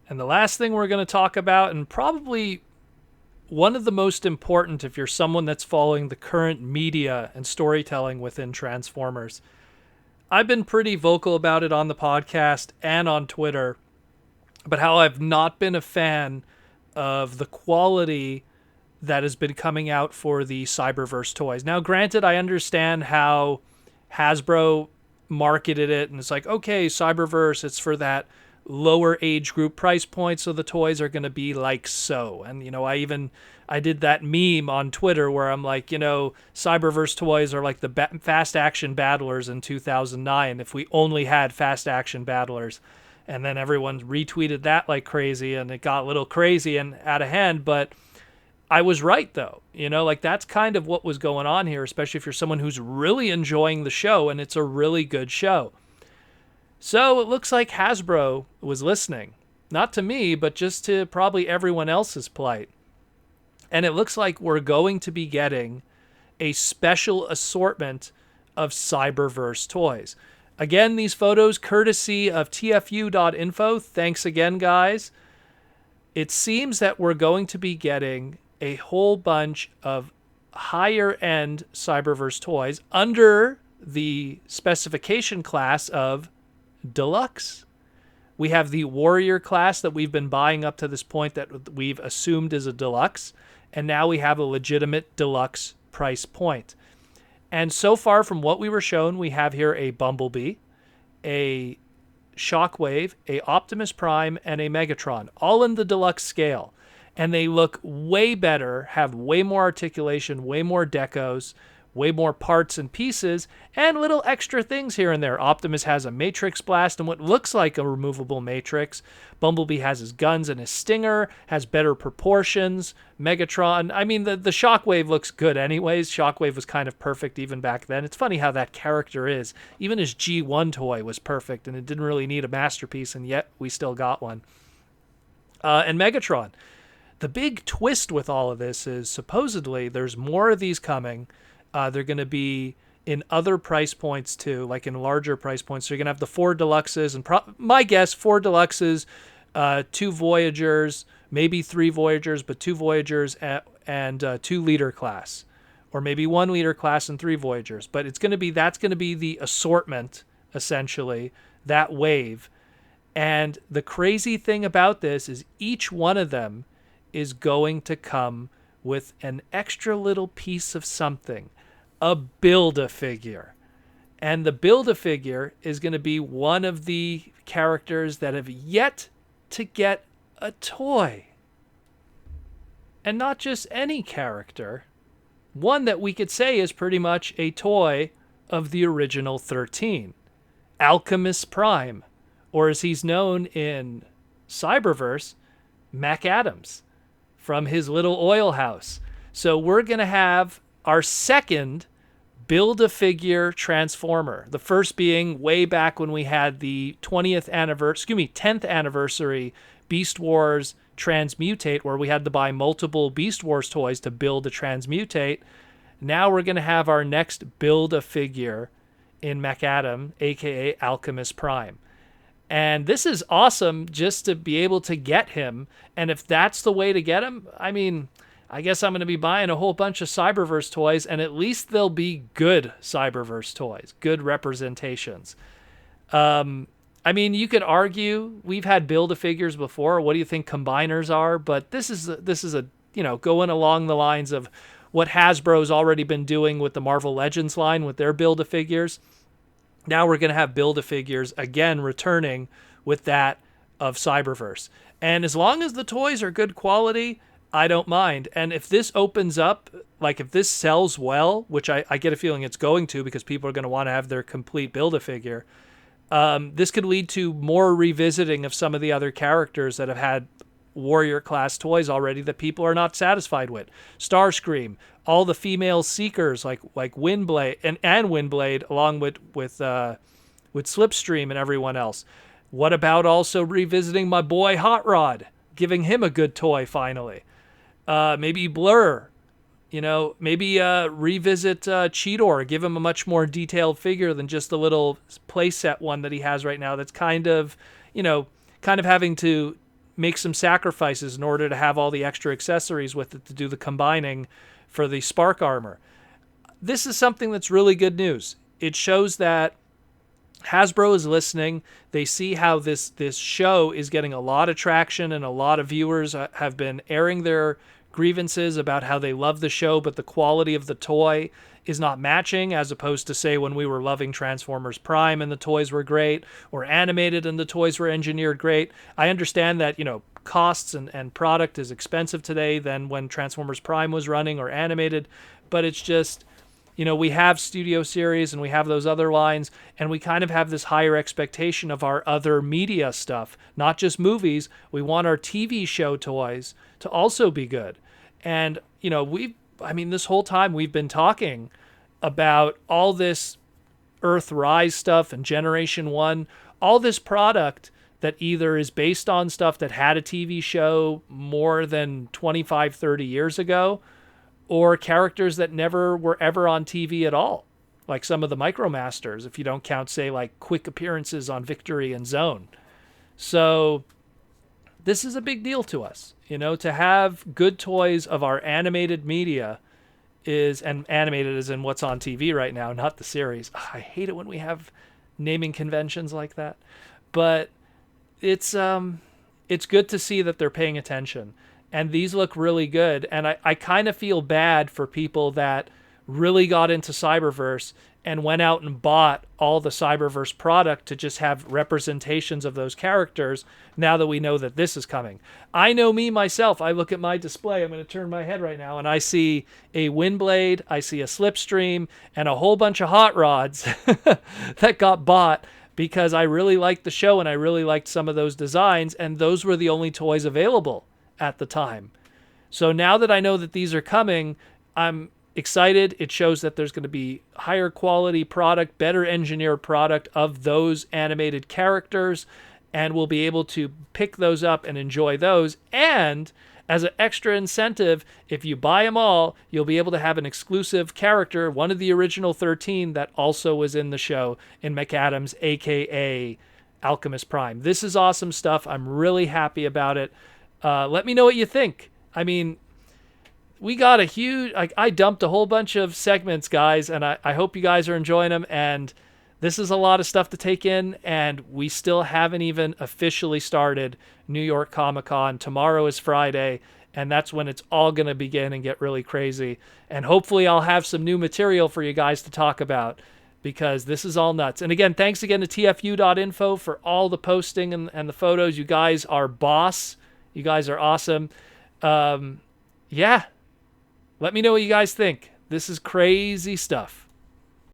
And the last thing we're going to talk about, and probably one of the most important if you're someone that's following the current media and storytelling within Transformers. I've been pretty vocal about it on the podcast and on Twitter, but how I've not been a fan of the quality that has been coming out for the Cyberverse toys. Now, granted, I understand how Hasbro marketed it, and it's like, okay, Cyberverse, it's for that lower age group price point, so the toys are going to be like so. And, I did that meme on Twitter where I'm like, Cyberverse toys are like the fast action battlers in 2009 if we only had fast action battlers. And then everyone retweeted that like crazy, and it got a little crazy and out of hand, but I was right, though. That's kind of what was going on here, especially if you're someone who's really enjoying the show, and it's a really good show. So it looks like Hasbro was listening. Not to me, but just to probably everyone else's plight. And it looks like we're going to be getting a special assortment of Cyberverse toys. Again, these photos courtesy of tfu.info. Thanks again, guys. It seems that we're going to be getting a whole bunch of higher-end Cyberverse toys under the specification class of Deluxe. We have the Warrior class that we've been buying up to this point that we've assumed is a Deluxe, and now we have a legitimate Deluxe price point. And so far from what we were shown, we have here a Bumblebee, a Shockwave, a Optimus Prime, and a Megatron, all in the Deluxe scale. And they look way better, have way more articulation, way more decos, way more parts and pieces, and little extra things here and there. Optimus has a Matrix Blast and what looks like a removable Matrix. Bumblebee has his guns and his Stinger, has better proportions. Megatron, the Shockwave looks good anyways. Shockwave was kind of perfect even back then. It's funny how that character is. Even his G1 toy was perfect, and it didn't really need a masterpiece, and yet we still got one. And Megatron. The big twist with all of this is supposedly there's more of these coming. They're going to be in other price points too, like in larger price points. So you're going to have the 4 Deluxes, and my guess, 4 Deluxes, 2 Voyagers, maybe 3 Voyagers, but 2 Voyagers and 2 Leader class. Or maybe 1 Leader class and 3 Voyagers. But that's going to be the assortment, essentially, that wave. And the crazy thing about this is each one of them is going to come with an extra little piece of something, a Build-A-Figure. And the Build-A-Figure is going to be one of the characters that have yet to get a toy. And not just any character, one that we could say is pretty much a toy of the original 13, Alchemist Prime, or as he's known in Cyberverse, Maccadam, from his little oil house. So we're going to have our second Build-A-Figure Transformer. The first being way back when we had the 10th anniversary Beast Wars Transmutate, where we had to buy multiple Beast Wars toys to build a Transmutate. Now we're going to have our next Build-A-Figure in Maccadam, aka Alchemist Prime. And this is awesome just to be able to get him. And if that's the way to get him, I guess I'm going to be buying a whole bunch of Cyberverse toys, and at least they'll be good Cyberverse toys, good representations. You could argue we've had Build-A-Figures before. What do you think combiners are? But this is going along the lines of what Hasbro's already been doing with the Marvel Legends line with their Build-A-Figures. Now we're going to have Build-A-Figures again returning with that of Cyberverse. And as long as the toys are good quality, I don't mind. And if this opens up, like if this sells well, which I get a feeling it's going to because people are going to want to have their complete Build-A-Figure, this could lead to more revisiting of some of the other characters that have had Warrior class toys already that people are not satisfied with. Starscream, all the female Seekers like Windblade and Windblade, along with Slipstream and everyone else. What about also revisiting my boy Hot Rod, giving him a good toy finally? Maybe Blur, maybe revisit Cheetor, give him a much more detailed figure than just the little playset one that he has right now. That's kind of having to make some sacrifices in order to have all the extra accessories with it to do the combining for the Spark armor. This is something that's really good news. It shows that Hasbro is listening. They see how this show is getting a lot of traction, and a lot of viewers have been airing their grievances about how they love the show, but the quality of the toy is not matching, as opposed to, say, when we were loving Transformers Prime and the toys were great, or animated and the toys were engineered great. I understand that, costs and product is expensive today than when Transformers Prime was running or animated, but it's just, we have Studio Series and we have those other lines, and we kind of have this higher expectation of our other media stuff, not just movies. We want our TV show toys to also be good. And, this whole time we've been talking about all this Earthrise stuff and Generation 1, all this product that either is based on stuff that had a TV show more than 25, 30 years ago, or characters that never were ever on TV at all, like some of the Micromasters, if you don't count, say, like quick appearances on Victory and Zone. So this is a big deal to us, to have good toys of our animated media and animated as in what's on TV right now, not the series. I hate it when we have naming conventions like that, but it's good to see that they're paying attention. And these look really good. And I kind of feel bad for people that really got into Cyberverse and went out and bought all the Cyberverse product to just have representations of those characters now that we know that this is coming. I know me, myself, I look at my display, I'm going to turn my head right now, and I see a Windblade, I see a Slipstream, and a whole bunch of hot rods that got bought because I really liked the show and I really liked some of those designs, and those were the only toys available at the time. So now that I know that these are coming, I'm excited. It shows that there's going to be higher quality product, better engineered product of those animated characters, and we'll be able to pick those up and enjoy those. And as an extra incentive, if you buy them all, you'll be able to have an exclusive character, one of the original 13 that also was in the show, in Maccadam's, aka Alchemist Prime. This is awesome stuff. I'm really happy about it. Let me know what you think. I mean, we got a huge... I dumped a whole bunch of segments, guys, and I hope you guys are enjoying them. And this is a lot of stuff to take in, and we still haven't even officially started New York Comic Con. Tomorrow is Friday, and that's when it's all going to begin and get really crazy. And hopefully I'll have some new material for you guys to talk about, because this is all nuts. And again, thanks again to tfu.info for all the posting and the photos. You guys are boss. You guys are awesome. Yeah. Let me know what you guys think. This is crazy stuff.